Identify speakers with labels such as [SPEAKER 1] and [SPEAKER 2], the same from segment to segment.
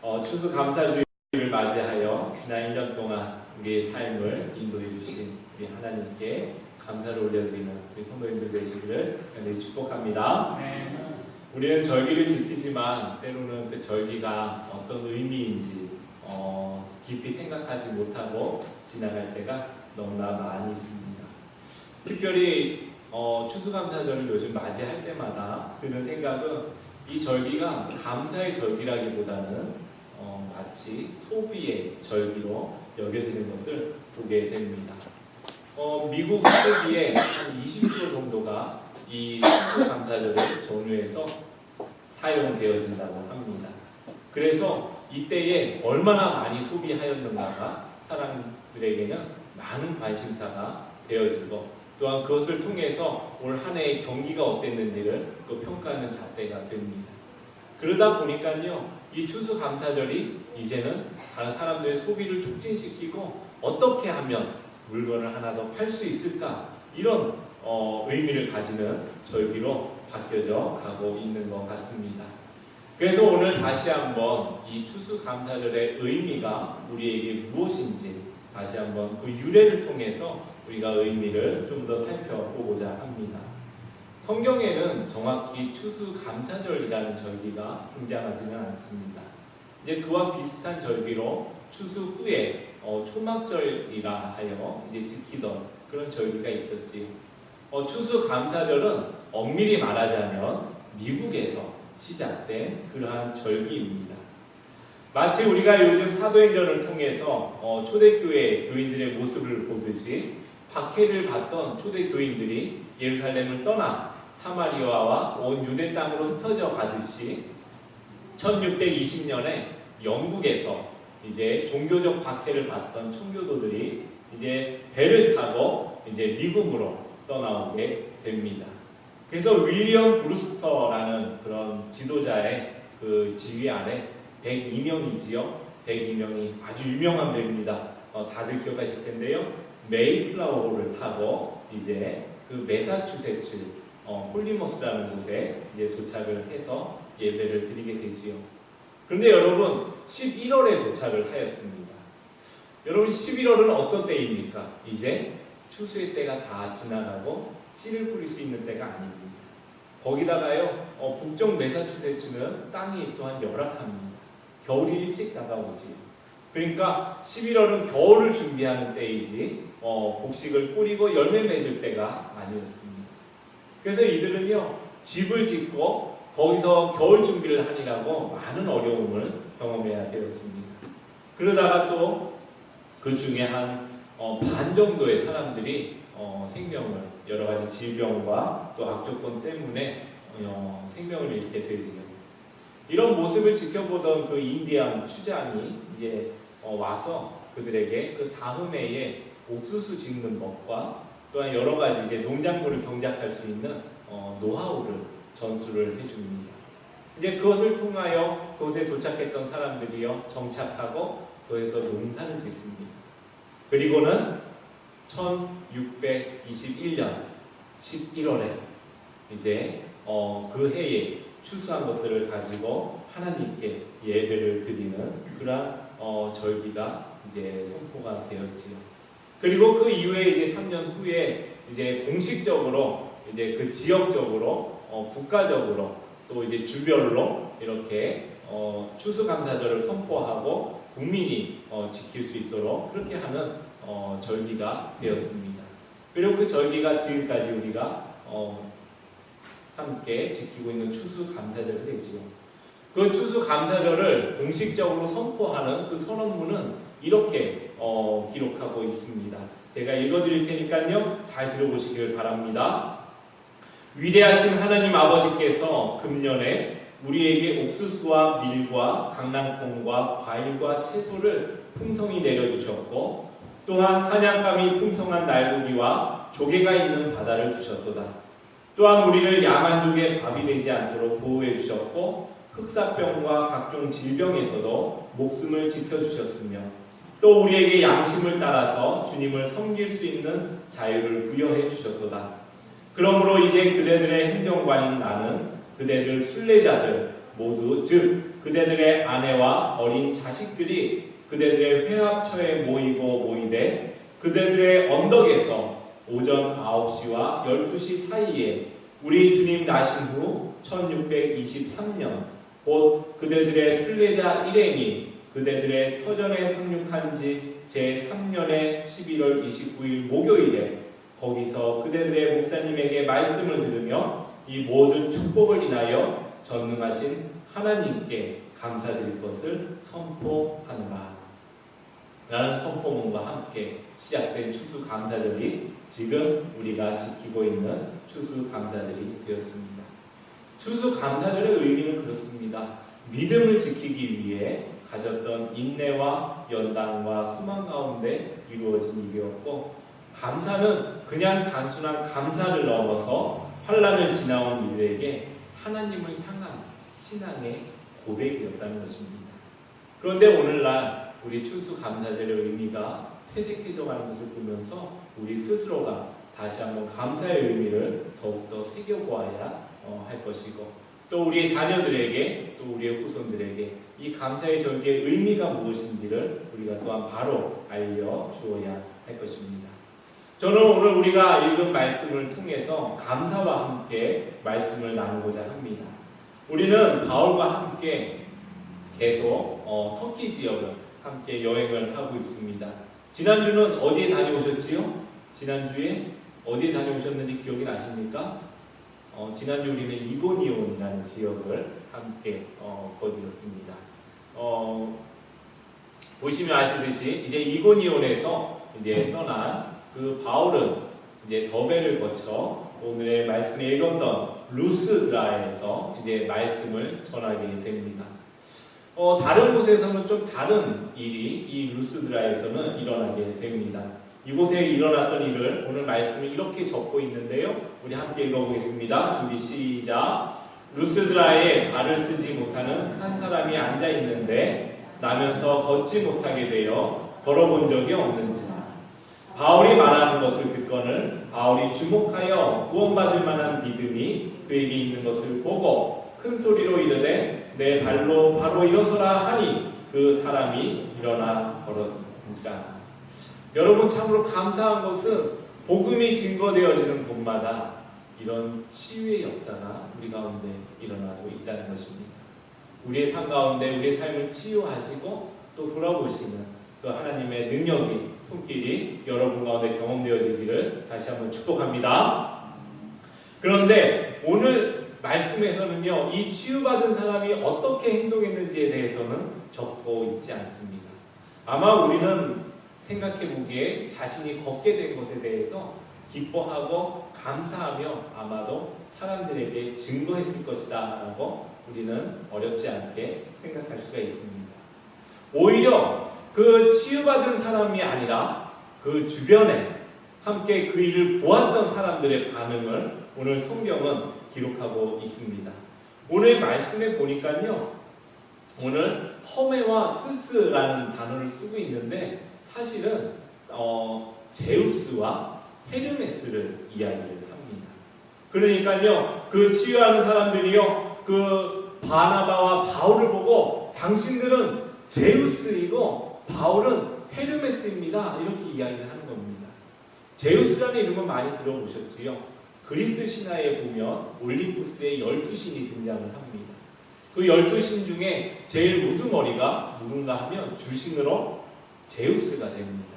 [SPEAKER 1] 추수감사주의를 맞이하여 지난 1년 동안 우리의 삶을 인도해 주신 우리 하나님께 감사를 올려드리는 우리 성도님들 되시기를 간절히 축복합니다. 우리는 절기를 지키지만 때로는 그 절기가 어떤 의미인지 깊이 생각하지 못하고 지나갈 때가 너무나 많이 있습니다. 특별히 추수감사절을 요즘 맞이할 때마다 드는 생각은 이 절기가 감사의 절기라기보다는 마치 소비의 절기로 여겨지는 것을 보게 됩니다. 미국 소비의 한 20% 정도가 이 추수감사절을 전후해서 사용되어진다고 합니다. 그래서 이때에 얼마나 많이 소비하였는가가 사람들에게는 많은 관심사가 되어지고 또한 그것을 통해서 올 한 해의 경기가 어땠는지를 또 평가하는 잣대가 됩니다. 그러다 보니까요, 이 추수감사절이 이제는 다른 사람들의 소비를 촉진시키고 어떻게 하면 물건을 하나 더 팔 수 있을까, 이런 의미를 가지는 절기로 바뀌어져 가고 있는 것 같습니다. 그래서 오늘 다시 한번 이 추수감사절의 의미가 우리에게 무엇인지 다시 한번 그 유래를 통해서 우리가 의미를 좀 더 살펴보고자 합니다. 성경에는 정확히 추수감사절이라는 절기가 등장하지는 않습니다. 이제 그와 비슷한 절기로 추수 후에 초막절이라 하여 이제 지키던 그런 절기가 있었지. 추수감사절은 엄밀히 말하자면 미국에서 시작된 그러한 절기입니다. 마치 우리가 요즘 사도행전을 통해서 초대교회 교인들의 모습을 보듯이 박해를 받던 초대교인들이 예루살렘을 떠나 사마리아와 온 유대 땅으로 흩어져 가듯이 1620년에 영국에서 이제 종교적 박해를 받던 청교도들이 이제 배를 타고 이제 미국으로 떠나오게 됩니다. 그래서 윌리엄 브루스터라는 그런 지도자의 그 지휘 아래 102명이지요. 102명이 아주 유명한 배입니다. 다들 기억하실 텐데요. 메이플라워를 타고 이제 그 매사추세츠 폴리머스라는 곳에 이제 도착을 해서 예배를 드리게 되지요. 그런데 여러분 11월에 도착을 하였습니다. 여러분 11월은 어떤 때입니까? 이제 추수의 때가 다 지나가고 씨를 뿌릴 수 있는 때가 아닙니다. 거기다가요 북쪽 매사추세츠는 땅이 또한 열악합니다. 겨울이 일찍 다가오지요. 그러니까 11월은 겨울을 준비하는 때이지 곡식을 뿌리고 열매 맺을 때가 아니었습니다. 그래서 이들은요 집을 짓고 거기서 겨울 준비를 하느라고 많은 어려움을 경험해야 되었습니다. 그러다가 또 그 중에 한 반 정도의 사람들이 생명을 여러 가지 질병과 또 악조건 때문에 생명을 잃게 되지요. 이런 모습을 지켜보던 그 인디안 추장이 이제 와서 그들에게 그 다음 해에 옥수수 짓는 법과 또한 여러 가지 이제 농작물을 경작할 수 있는 노하우를 전수를 해줍니다. 이제 그것을 통하여 그곳에 도착했던 사람들이요 정착하고 그에서 농사를 짓습니다. 그리고는 1621년 11월에 이제 그 해에 추수한 것들을 가지고 하나님께 예배를 드리는 그러한 절기가 이제 선포가 되었지요. 그리고 그 이후에 이제 3년 후에 이제 공식적으로 이제 그 지역적으로 국가적으로 또 이제 주별로 이렇게 추수감사절을 선포하고 국민이 지킬 수 있도록 그렇게 하는 절기가 되었습니다. 그리고 그 절기가 지금까지 우리가 함께 지키고 있는 추수감사절이 되지요. 그 추수감사절을 공식적으로 선포하는 그 선언문은 이렇게 기록하고 있습니다. 제가 읽어드릴 테니까요 잘 들어보시길 바랍니다. 위대하신 하나님 아버지께서 금년에 우리에게 옥수수와 밀과 강낭콩과 과일과 채소를 풍성히 내려주셨고 또한 사냥감이 풍성한 날고기와 조개가 있는 바다를 주셨도다. 또한 우리를 야만족의 밥이 되지 않도록 보호해 주셨고 흑사병과 각종 질병에서도 목숨을 지켜주셨으며 또 우리에게 양심을 따라서 주님을 섬길 수 있는 자유를 부여해 주셨도다. 그러므로 이제 그대들의 행정관인 나는 그대들 순례자들 모두 즉 그대들의 아내와 어린 자식들이 그대들의 회합처에 모이되 그대들의 언덕에서 오전 9시와 12시 사이에 우리 주님 나신 후 1623년 곧 그대들의 순례자 일행이 그대들의 터전에 상륙한 지 제3년의 11월 29일 목요일에 거기서 그대들의 목사님에게 말씀을 들으며 이 모든 축복을 인하여 전능하신 하나님께 감사드릴 것을 선포하노라 라는 선포문과 함께 시작된 추수감사절이 지금 우리가 지키고 있는 추수감사절이 되었습니다. 추수감사절의 의미는 그렇습니다. 믿음을 지키기 위해 가졌던 인내와 연단과 소망 가운데 이루어진 일이었고, 감사는 그냥 단순한 감사를 넘어서 환난을 지나온 이들에게 하나님을 향한 신앙의 고백이었다는 것입니다. 그런데 오늘날 우리 추수감사절의 의미가 퇴색해져가는 것을 보면서 우리 스스로가 다시 한번 감사의 의미를 더욱더 새겨보아야 할 것이고, 또 우리의 자녀들에게 또 우리의 후손들에게 이 감사의 절기의 의미가 무엇인지를 우리가 또한 바로 알려주어야 할 것입니다. 저는 오늘 우리가 읽은 말씀을 통해서 감사와 함께 말씀을 나누고자 합니다. 우리는 바울과 함께 계속 터키 지역을 함께 여행을 하고 있습니다. 지난주는 어디에 다녀오셨지요? 지난주에 어디에 다녀오셨는지 기억이 나십니까? 지난주 우리는 이고니온이라는 지역을 함께 거두었습니다. 보시면 아시듯이 이제 이고니온에서 이제 떠난 그 바울은 이제 더베를 거쳐 오늘의 말씀에 읽었던 루스드라에서 이제 말씀을 전하게 됩니다. 다른 곳에서는 좀 다른 일이 이 루스드라에서는 일어나게 됩니다. 이곳에 일어났던 일을 오늘 말씀을 이렇게 적고 있는데요. 우리 함께 읽어보겠습니다. 준비 시작. 루스드라에 발을 쓰지 못하는 한 사람이 앉아 있는데 나면서 걷지 못하게 되어 걸어본 적이 없는지 바울이 말하는 것을 듣거늘 바울이 주목하여 구원받을 만한 믿음이 그에게 있는 것을 보고 큰 소리로 이르되 내 발로 바로 일어서라 하니 그 사람이 일어나 걸었는지라. 여러분, 참으로 감사한 것은 복음이 증거되어지는 곳마다 이런 치유의 역사가 우리 가운데 일어나고 있다는 것입니다. 우리의 삶 가운데 우리의 삶을 치유하시고 또 돌아보시는 그 하나님의 능력이 손길이 여러분 가운데 경험되어지기를 다시 한번 축복합니다. 그런데 오늘 말씀에서는요, 이 치유받은 사람이 어떻게 행동했는지에 대해서는 적고 있지 않습니다. 아마 우리는 생각해보기에 자신이 걷게 된 것에 대해서 기뻐하고 감사하며 아마도 사람들에게 증거했을 것이다 라고 우리는 어렵지 않게 생각할 수가 있습니다. 오히려 그 치유받은 사람이 아니라 그 주변에 함께 그 일을 보았던 사람들의 반응을 오늘 성경은 기록하고 있습니다. 오늘 말씀에 보니까요, 오늘 허메와 스스라는 단어를 쓰고 있는데 사실은 제우스와 헤르메스를 이야기를 합니다. 그러니까요, 그 치유하는 사람들이요, 그 바나바와 바울을 보고 당신들은 제우스이고 바울은 헤르메스입니다, 이렇게 이야기를 하는 겁니다. 제우스라는 이름은 많이 들어보셨지요? 그리스 신화에 보면 올림푸스의 12신이 등장을 합니다. 그 12신 중에 제일 우두머리가 누군가 하면 주신으로 제우스가 됩니다.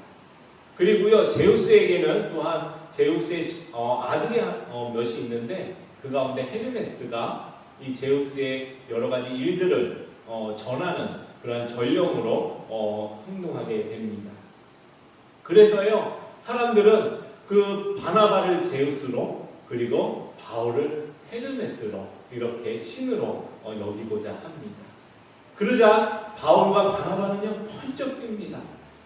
[SPEAKER 1] 그리고요, 제우스에게는 또한 제우스의 아들이 몇이 있는데 그 가운데 헤르메스가 이 제우스의 여러 가지 일들을 전하는 그런 전령으로 행동하게 됩니다. 그래서요, 사람들은 그 바나바를 제우스로 그리고 바울을 헤르메스로 이렇게 신으로 여기고자 합니다. 그러자 바울과 바나바는요, 펄쩍 뜁니다.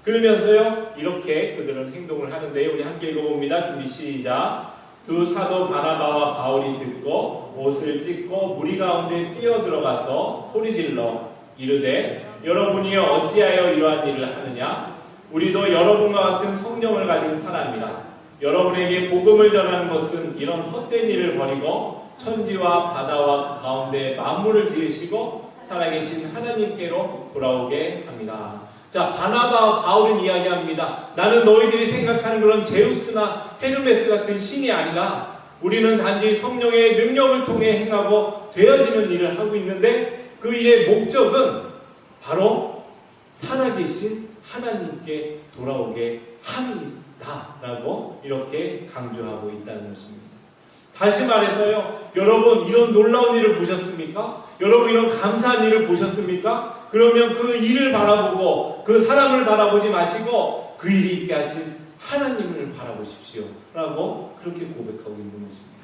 [SPEAKER 1] 그러면서요, 이렇게 그들은 행동을 하는데요. 우리 함께 읽어봅니다. 준비 시작. 두 사도 바나바와 바울이 듣고 옷을 찢고 무리 가운데 뛰어들어가서 소리질러 이르되 여러분이여 어찌하여 이러한 일을 하느냐? 우리도 여러분과 같은 성령을 가진 사람이라. 여러분에게 복음을 전하는 것은 이런 헛된 일을 버리고 천지와 바다와 그 가운데 만물을 지으시고 살아계신 하나님께로 돌아오게 합니다. 자, 바나바와 바울은 이야기합니다. 나는 너희들이 생각하는 그런 제우스나 헤르메스 같은 신이 아니라 우리는 단지 성령의 능력을 통해 행하고 되어지는 일을 하고 있는데 그 일의 목적은 바로 살아계신 하나님께 돌아오게 합니다. 라고 이렇게 강조하고 있다는 것입니다. 다시 말해서요, 여러분 이런 놀라운 일을 보셨습니까? 여러분 이런 감사한 일을 보셨습니까? 그러면 그 일을 바라보고 그 사람을 바라보지 마시고 그 일이 있게 하신 하나님을 바라보십시오. 라고 그렇게 고백하고 있는 것입니다.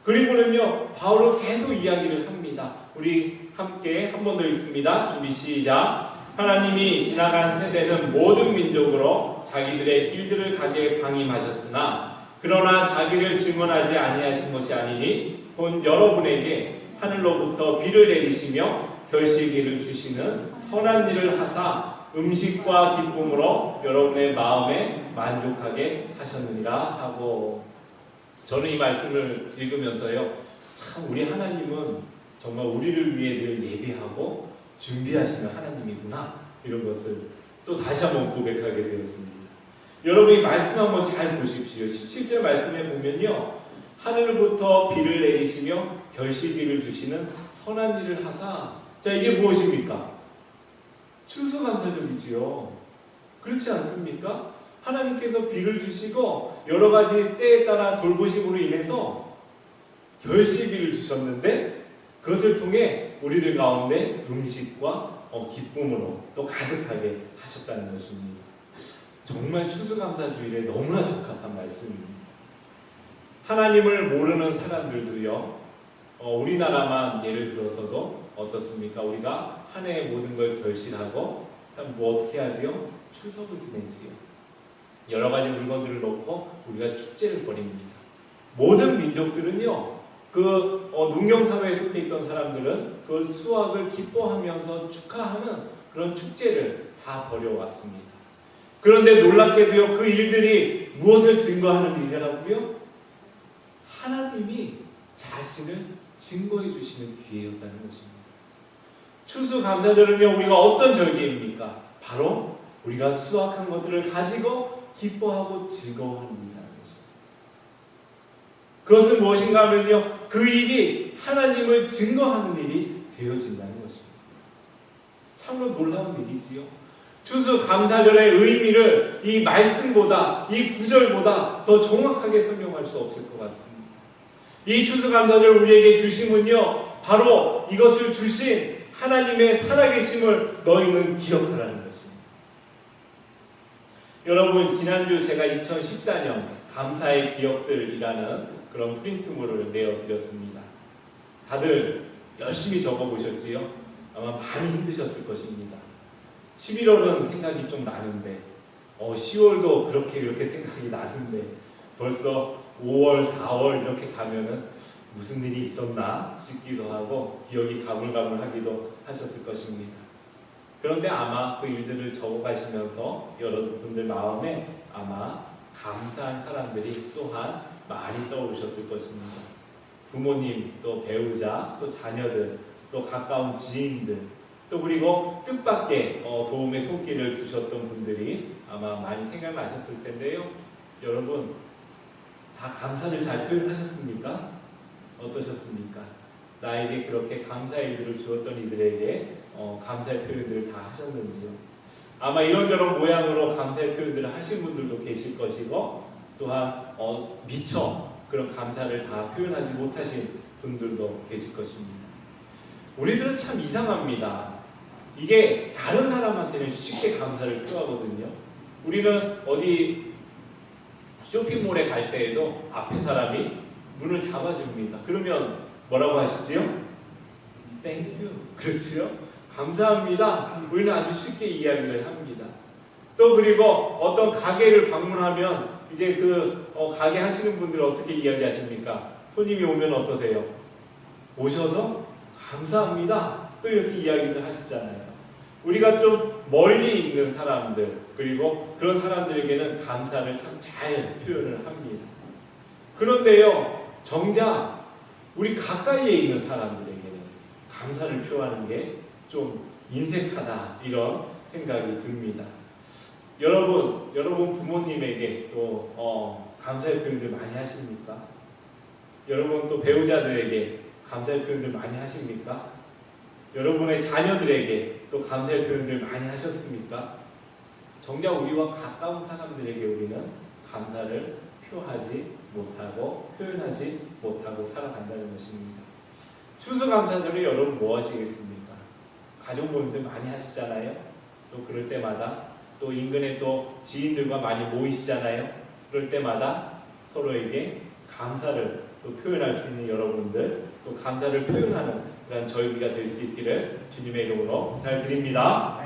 [SPEAKER 1] 그리고는요, 바울은 계속 이야기를 합니다. 우리 함께 한 번 더 읽습니다. 준비 시작. 하나님이 지나간 세대는 모든 민족으로 자기들의 길들을 가게 방임하셨으나 그러나 자기를 증언하지 아니하신 것이 아니니 곧 여러분에게 하늘로부터 비를 내리시며 결실기를 주시는 선한 일을 하사 음식과 기쁨으로 여러분의 마음에 만족하게 하셨느니라 하고, 저는 이 말씀을 읽으면서요, 참 우리 하나님은 정말 우리를 위해 늘 예배하고 준비하시는 하나님이구나, 이런 것을 또 다시 한번 고백하게 되었습니다. 여러분 이 말씀 한번 잘 보십시오. 17절 말씀에 보면요, 하늘부터 비를 내리시며 결실기를 주시는 선한 일을 하사, 자 이게 무엇입니까? 추수감사절이지요. 그렇지 않습니까? 하나님께서 비를 주시고 여러 가지 때에 따라 돌보심으로 인해서 결실기를 주셨는데 그것을 통해 우리들 가운데 음식과 기쁨으로 또 가득하게 하셨다는 것입니다. 정말 추수감사주일에 너무나 적합한 말씀입니다. 하나님을 모르는 사람들도요, 우리나라만 예를 들어서도 어떻습니까? 우리가 한 해의 모든 걸 결실하고 뭐 어떻게 하지요? 추석을 지내지요. 여러 가지 물건들을 놓고 우리가 축제를 벌입니다. 모든 민족들은요, 그 농경사회에 속해 있던 사람들은 그 수확을 기뻐하면서 축하하는 그런 축제를 다 벌여왔습니다. 그런데 놀랍게도요, 그 일들이 무엇을 증거하는 일이라고요? 하나님이 자신을 증거해 주시는 기회였다는 것입니다. 추수감사절은요, 우리가 어떤 절기입니까? 바로 우리가 수확한 것들을 가지고 기뻐하고 즐거워하는 일이라는 것입니다. 그것은 무엇인가 하면요, 그 일이 하나님을 증거하는 일이 되어진다는 것입니다. 참으로 놀라운 일이지요. 추수감사절의 의미를 이 말씀보다, 이 구절보다 더 정확하게 설명할 수 없을 것 같습니다. 이 추수감사절 우리에게 주심은요, 바로 이것을 주신 하나님의 살아계심을 너희는 기억하라는 것입니다. 여러분, 지난주 제가 2014년 감사의 기억들이라는 그런 프린트물을 내어드렸습니다. 다들 열심히 적어보셨지요? 아마 많이 힘드셨을 것입니다. 11월은 생각이 좀 나는데 10월도 그렇게 생각이 나는데 벌써 5월, 4월 이렇게 가면은 무슨 일이 있었나 싶기도 하고 기억이 가물가물하기도 하셨을 것입니다. 그런데 아마 그 일들을 적어가시면서 여러분들 마음에 아마 감사한 사람들이 또한 많이 떠오르셨을 것입니다. 부모님, 또 배우자, 또 자녀들, 또 가까운 지인들, 또 그리고 뜻밖의 도움의 손길을 주셨던 분들이 아마 많이 생각나셨을 텐데요. 여러분 다 감사를 잘 표현하셨습니까? 어떠셨습니까? 나에게 그렇게 감사의 일들을 주었던 이들에게 감사의 표현들을 다 하셨는지요? 아마 이런저런 모양으로 감사의 표현들을 하신 분들도 계실 것이고 또한 미처 그런 감사를 다 표현하지 못하신 분들도 계실 것입니다. 우리들은 참 이상합니다. 이게 다른 사람한테는 쉽게 감사를 표하거든요. 우리는 어디 쇼핑몰에 갈 때에도 앞에 사람이 문을 잡아줍니다. 그러면 뭐라고 하시지요? Thank you. 그렇지요? 감사합니다. 우리는 아주 쉽게 이야기를 합니다. 또 그리고 어떤 가게를 방문하면 이제 그 가게 하시는 분들은 어떻게 이야기하십니까? 손님이 오면 어떠세요? 오셔서 감사합니다. 또 이렇게 이야기를 하시잖아요. 우리가 좀 멀리 있는 사람들 그리고 그런 사람들에게는 감사를 참 잘 표현을 합니다. 그런데요, 정작 우리 가까이에 있는 사람들에게는 감사를 표하는 게 좀 인색하다 이런 생각이 듭니다. 여러분 부모님에게 또 감사의 표현들 많이 하십니까? 여러분 또 배우자들에게 감사의 표현들 많이 하십니까? 여러분의 자녀들에게 또 감사의 표현들 많이 하셨습니까? 정작 우리와 가까운 사람들에게 우리는 감사를 표하지 못하고 표현하지 못하고 살아간다는 것입니다. 추수감사절에 여러분 뭐 하시겠습니까? 가족 모임들 많이 하시잖아요. 또 그럴 때마다 또 인근에 또 지인들과 많이 모이시잖아요. 그럴 때마다 서로에게 감사를 또 표현할 수 있는 여러분들, 또 감사를 표현하는 그런 저희가 될 수 있기를 주님의 이름으로 부탁드립니다.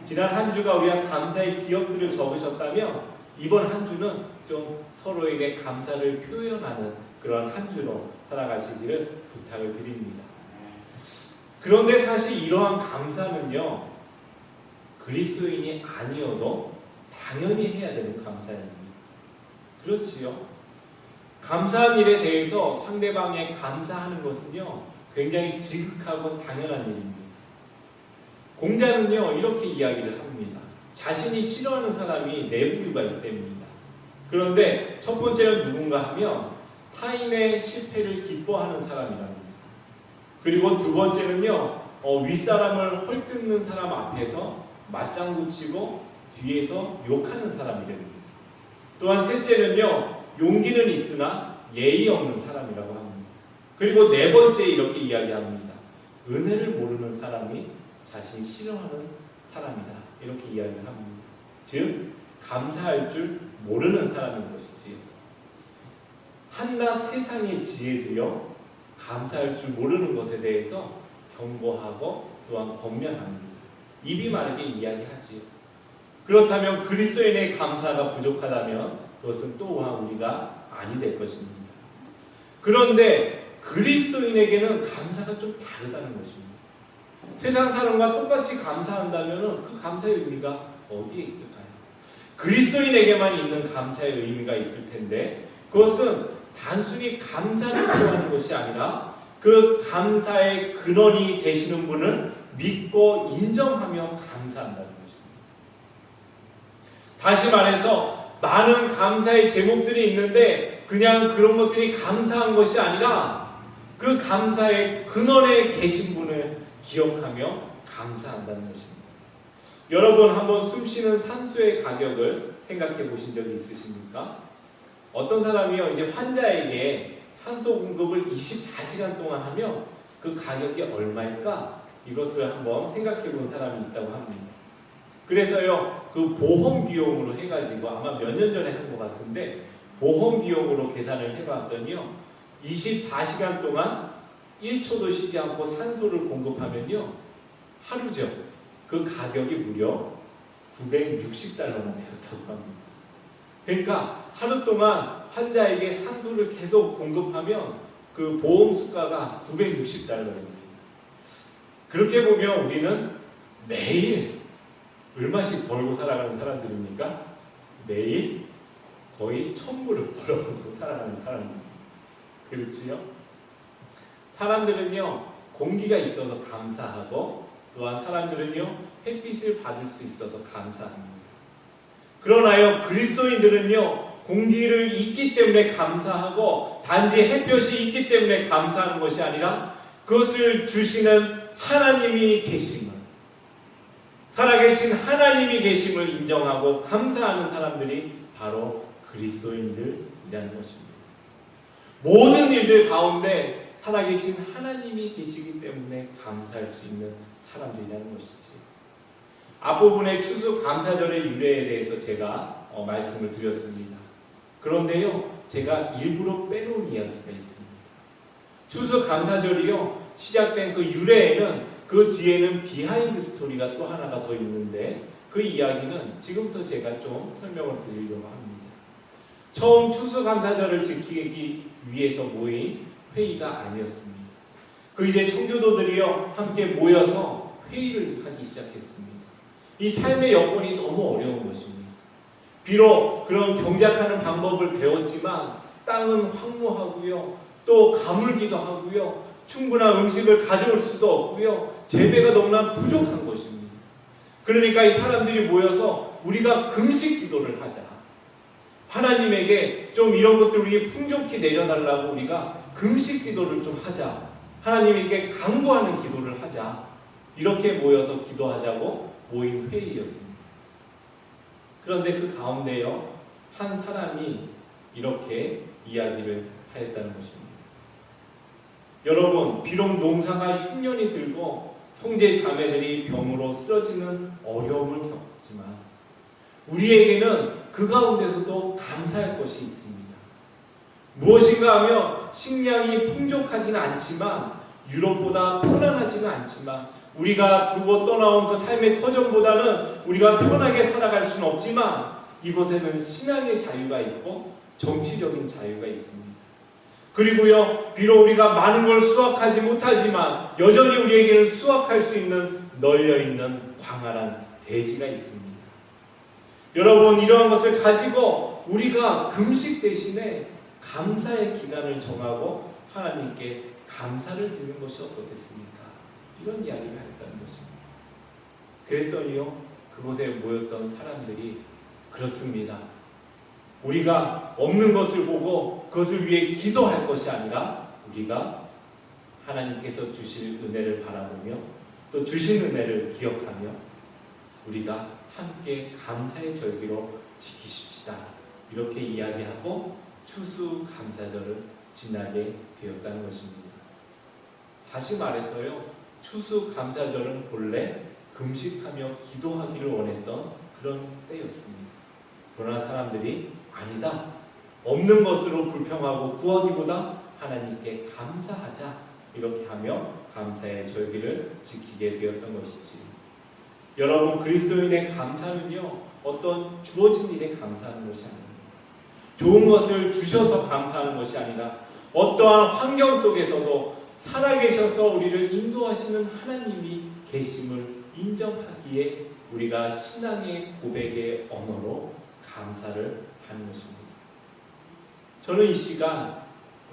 [SPEAKER 1] 지난 한 주가 우리가 감사의 기억들을 적으셨다면 이번 한 주는 좀 서로에게 감사를 표현하는 그런 한 주로 살아가시기를 부탁을 드립니다. 그런데 사실 이러한 감사는요, 그리스도인이 아니어도 당연히 해야 되는 감사입니다. 그렇지요? 감사한 일에 대해서 상대방에 감사하는 것은요, 굉장히 지극하고 당연한 일입니다. 공자는요, 이렇게 이야기를 합니다. 자신이 싫어하는 사람이 네 부류가 있답니다. 그런데 첫 번째는 누군가 하면 타인의 실패를 기뻐하는 사람이랍니다. 그리고 두 번째는요, 윗사람을 헐뜯는 사람 앞에서 맞장구 치고 뒤에서 욕하는 사람이 됩니다. 또한 셋째는요, 용기는 있으나 예의 없는 사람이라고 합니다. 그리고 네 번째 이렇게 이야기합니다. 은혜를 모르는 사람이 자신이 싫어하는 사람이다. 이렇게 이야기를 합니다. 즉 감사할 줄 모르는 사람인 것이지요. 한낱 세상의 지혜도요, 감사할 줄 모르는 것에 대해서 경고하고 또한 권면합니다. 입이 마르게 이야기하지요. 그렇다면 그리스도인의 감사가 부족하다면 그것은 또한 우리가 아니 될 것입니다. 그런데 그리스도인에게는 감사가 좀 다르다는 것입니다. 세상 사람과 똑같이 감사한다면 그 감사의 의미가 어디에 있을까요? 그리스도인에게만 있는 감사의 의미가 있을 텐데 그것은 단순히 감사를 표하는 것이 아니라 그 감사의 근원이 되시는 분을 믿고 인정하며 감사한다는 것입니다. 다시 말해서 많은 감사의 제목들이 있는데 그냥 그런 것들이 감사한 것이 아니라 그 감사의 근원에 계신 분을 기억하며 감사한다는 것입니다. 여러분 한번 숨쉬는 산소의 가격을 생각해 보신 적이 있으십니까? 어떤 사람이요, 이제 환자에게 산소 공급을 24시간 동안 하면 그 가격이 얼마일까? 이것을 한번 생각해 본 사람이 있다고 합니다. 그래서요, 그 보험 비용으로 해가지고 아마 몇 년 전에 한 것 같은데 보험 비용으로 계산을 해봤더니요, 24시간 동안 1초도 쉬지 않고 산소를 공급하면요, 하루죠. 그 가격이 무려 960달러나 되었다고 합니다. 그러니까 하루 동안 환자에게 산소를 계속 공급하면 그 보험 수가가 960달러입니다. 그렇게 보면 우리는 매일 얼마씩 벌고 살아가는 사람들입니까? 매일 거의 1000불을 벌어먹고 살아가는 사람입니다. 그렇지요? 사람들은요, 공기가 있어서 감사하고 또한 사람들은요, 햇빛을 받을 수 있어서 감사합니다. 그러나요, 그리스도인들은요, 공기를 있기 때문에 감사하고 단지 햇볕이 있기 때문에 감사하는 것이 아니라 그것을 주시는 하나님이 계심을, 살아계신 하나님이 계심을 인정하고 감사하는 사람들이 바로 그리스도인들이라는 것입니다. 모든 일들 가운데 살아계신 하나님이 계시기 때문에 감사할 수 있는 사람들이라는 것이지. 앞부분의 추수감사절의 유래에 대해서 제가 말씀을 드렸습니다. 그런데요, 제가 일부러 빼놓은 이야기가 있습니다. 추수감사절이요, 시작된 그 유래에는 그 뒤에는 비하인드 스토리가 또 하나가 더 있는데 그 이야기는 지금부터 제가 좀 설명을 드리려고 합니다. 처음 추수감사절을 지키기 위해서 모인 회의가 아니었습니다. 그 이제 청교도들이요, 함께 모여서 회의를 하기 시작했습니다. 이 삶의 여건이 너무 어려운 것입니다. 비록 그런 경작하는 방법을 배웠지만 땅은 황무하고요, 또 가물기도 하고요. 충분한 음식을 가져올 수도 없고요. 재배가 너무나 부족한 것입니다. 그러니까 이 사람들이 모여서 우리가 금식 기도를 하자. 하나님에게 좀 이런 것들 우리 풍족히 내려달라고 우리가 금식 기도를 좀 하자. 하나님에게 간구하는 기도를 하자. 이렇게 모여서 기도하자고 모인 회의였습니다. 그런데 그 가운데요, 한 사람이 이렇게 이야기를 하였다는 것입니다. 여러분, 비록 농사가 흉년이 들고 형제 자매들이 병으로 쓰러지는 어려움을 겪지만 우리에게는 그 가운데서도 감사할 것이 있습니다. 무엇인가 하면 식량이 풍족하지는 않지만 유럽보다 편안하지는 않지만 우리가 두고 떠나온 그 삶의 터전보다는 우리가 편하게 살아갈 수는 없지만 이곳에는 신앙의 자유가 있고 정치적인 자유가 있습니다. 그리고요, 비록 우리가 많은 걸 수확하지 못하지만 여전히 우리에게는 수확할 수 있는 널려있는 광활한 대지가 있습니다. 여러분, 이러한 것을 가지고 우리가 금식 대신에 감사의 기간을 정하고 하나님께 감사를 드리는 것이 어떻겠습니까? 이런 이야기를 했다는 것입니다. 그랬더니요, 그곳에 모였던 사람들이 그렇습니다. 우리가 없는 것을 보고 그것을 위해 기도할 것이 아니라 우리가 하나님께서 주실 은혜를 바라보며 또 주신 은혜를 기억하며 우리가 함께 감사의 절기로 지키십시다. 이렇게 이야기하고 추수감사절을 지나게 되었다는 것입니다. 다시 말해서요, 추수감사절은 본래 금식하며 기도하기를 원했던 그런 때였습니다. 그러나 사람들이 아니다, 없는 것으로 불평하고 구하기보다 하나님께 감사하자, 이렇게 하며 감사의 절기를 지키게 되었던 것이지. 여러분, 그리스도인의 감사는요, 어떤 주어진 일에 감사하는 것이 아닙니다. 좋은 것을 주셔서 감사하는 것이 아니라 어떠한 환경 속에서도 살아계셔서 우리를 인도하시는 하나님이 계심을 인정하기에 우리가 신앙의 고백의 언어로 감사를 하는 것입니다. 저는 이 시간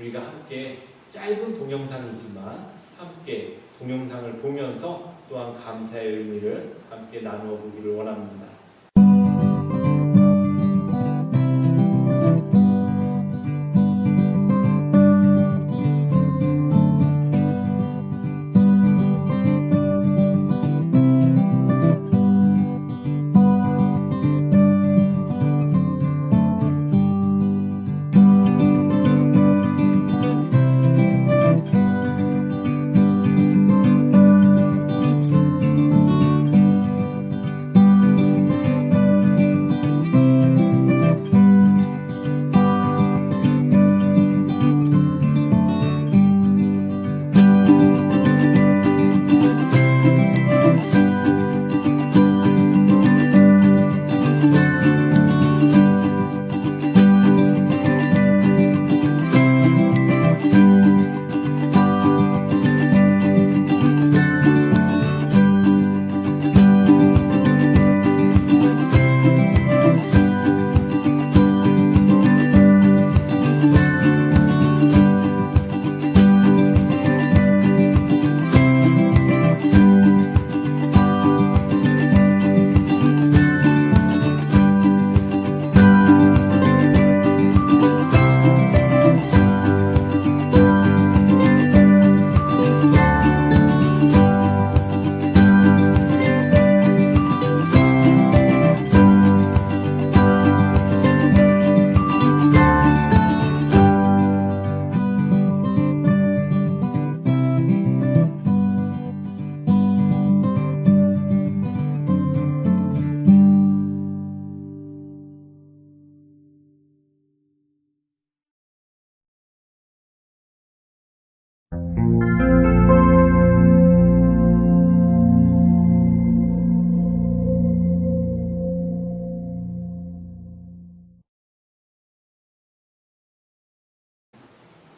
[SPEAKER 1] 우리가 함께 짧은 동영상이지만 함께 동영상을 보면서 또한 감사의 의미를 함께 나누어 보기를 원합니다.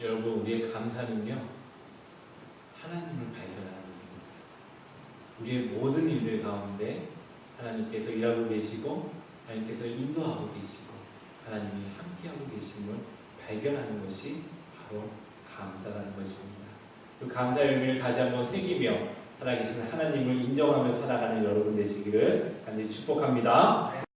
[SPEAKER 1] 여러분, 우리의 감사는요, 하나님을 발견하는 것입니다. 우리의 모든 일들 가운데 하나님께서 일하고 계시고 하나님께서 인도하고 계시고 하나님이 함께하고 계심을 발견하는 것이 바로 감사라는 것입니다. 그 감사의 의미를 다시 한번 새기며 살아계신 하나님을 인정하며 살아가는 여러분 되시기를 간절히 축복합니다.